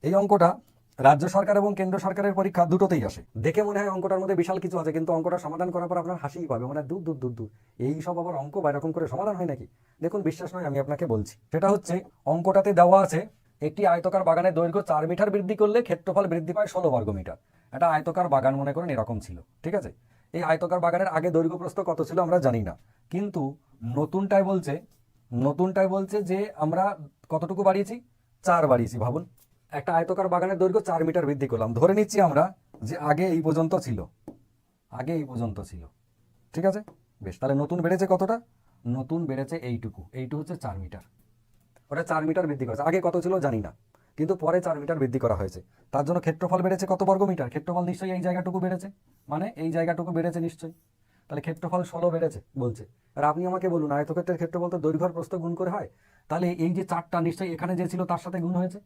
এই অঙ্কটা রাজ্য সরকার এবং কেন্দ্র সরকারের পরীক্ষা দুটোতেই আসে। দেখে মনে হয় অঙ্কটার মধ্যে বিশাল কিছু আছে, কিন্তু অঙ্কটা সমাধান করার পর আপনার হাসিই পাবে, মানে দূর দূর দূর দূর এই সব আবার অঙ্ক বা এরকম করে সমাধান হয় নাকি। দেখুন, বিশ্বাস নয় আমি আপনাকে বলছি। সেটা হচ্ছে, অঙ্কটাতে দেওয়া আছে একটি আয়তকার বাগানের দৈর্ঘ্য 4 মিটার বৃদ্ধি করলে ক্ষেত্রফল বৃদ্ধি পায় 16 বর্গমিটার। একটা আয়তকার বাগান মনে করেন এরকম ছিল, ঠিক আছে। এই আয়তকার বাগানের আগে দৈর্ঘ্য প্রস্থ কত ছিল আমরা জানি না, কিন্তু নতুনটাই বলছে যে আমরা কতটুকু বাড়িয়েছি, 4 বাড়িয়েছি। ভাবুন, একটা আয়তকার বাগানের দৈর্ঘ্য 4 মিটার বৃদ্ধি করলাম, ধরে নিচ্ছি আমরা যে আগে এই পর্যন্ত ছিল, ঠিক আছে। বেশ, তাহলে নতুন বেড়েছে কতটা, নতুন বেড়েছে এইটুকু হচ্ছে 4 মিটার। ওটা 4 মিটার বৃদ্ধি করেছে, আগে কত ছিল জানি না, কিন্তু পরে 4 মিটার বৃদ্ধি করা হয়েছে। তার জন্য ক্ষেত্রফল বেড়েছে কত বর্গমিটার, ক্ষেত্রফল নিশ্চয়ই এই জায়গাটুকু বেড়েছে, মানে এই জায়গাটুকু বেড়েছে নিশ্চয়ই। তাহলে ক্ষেত্রফল 16 বেড়েছে বলছে। আর আপনি আমাকে বলুন, আয়তক্ষেত্রের ক্ষেত্রফল তো দৈর্ঘ্য আর প্রস্থ গুণ করে হয়। তাহলে এই যে 4টা নিশ্চয়ই এখানে যে ছিল তার সাথে গুণ হয়েছে।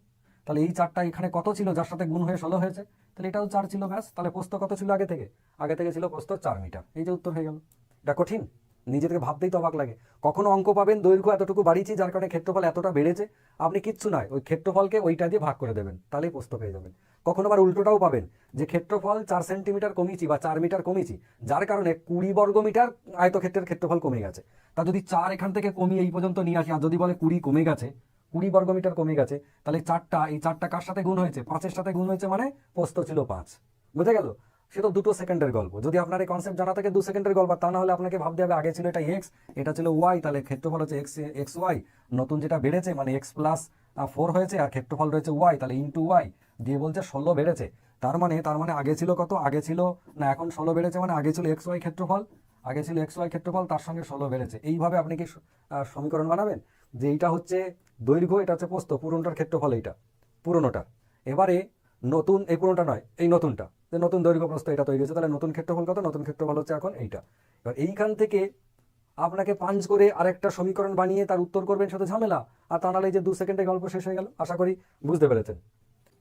তাহলে এই 4টা এখানে কত ছিল যার সাথে গুণ হয়ে 16 হয়েছে, তাহলে এটাও 4 ছিল। ব্যাস, তাহলে প্রস্থ কত ছিল আগে থেকে ছিল প্রস্থ 4 মিটার। এই যে উত্তর হয়ে গেল। এটা কঠিন, নিজেকে ভাবতেই তো অবাক লাগে। কখনো অঙ্ক পাবেন দৈর্ঘ্য এতটুকু বাড়িয়েছি যার কারণে ক্ষেত্রফল এতটা বেড়েছে, আপনি কিচ্ছু নয়, ওই ক্ষেত্রফলকে ওইটা দিয়ে ভাগ করে দেবেন, তাহলেই প্রস্থ পেয়ে যাবেন। কখনো আবার উল্টোটাও পাবেন, যে ক্ষেত্রফল 4 সেন্টিমিটার কমিয়েছি বা 4 মিটার কমিয়েছি, যার কারণে 20 বর্গমিটার আয়তক্ষেত্রের ক্ষেত্রফল কমে গেছে। তা যদি 4 এখান থেকে কমিয়ে এই পর্যন্ত নিয়ে আসি, আর যদি বলে 20 কমে গেছে, 20 বর্গমিটার কমে গেছে, তাহলে এই চারটা কার সাথে গুণ হয়েছে, 5-এর সাথে গুণ হয়েছে, মানে প্রস্থ ছিল 5। বুঝে গেল। সে তো 2 সেকেন্ডের গল্প। যদি আপনার এই কনসেপ্ট জানা থাকে 2 সেকেন্ডের গল্প, তা না হলে আপনাকে ভাবতে হবে আগে ছিল এটা এক্স, এটা ছিল ওয়াই, তাহলে ক্ষেত্রফল হচ্ছে এক্স ওয়াই, নতুন যেটা বেড়েছে মানে x+4 হয়েছে, আর ক্ষেত্রফল রয়েছে ওয়াই, তাহলে ইন্টু ওয়াই দিয়ে বলছে 16 বেড়েছে। তার মানে আগে ছিল কত, আগে ছিল না, এখন 16 বেড়েছে, মানে আগে ছিল এক্স ওয়াই ক্ষেত্রফল, তার সঙ্গে 16 বেড়েছে। এইভাবে আপনি কি সমীকরণ বানাবেন, যে এইটা হচ্ছে দৈর্ঘ্য, এটা হচ্ছে প্রস্থ, পুরোনোটার ক্ষেত্রফল, এইটা পুরোনোটা। এবারে নতুন, এই পুরোনোটা নয়, এই নতুনটা, যে নতুন দৈর্ঘ্য প্রস্থ এটা তৈরি হয়েছে, তাহলে নতুন ক্ষেত্রফল কত, নতুন ক্ষেত্রফল হচ্ছে এখন এইটা। এবার এইখান থেকে আপনাকে পাঞ্চ করে আরেকটা সমীকরণ বানিয়ে তার উত্তর করবেন, সাথে ঝামেলা। আর তা নাহলে এই যে 2 সেকেন্ডে গল্প শেষ হয়ে গেল। আশা করি বুঝতে পেরেছেন।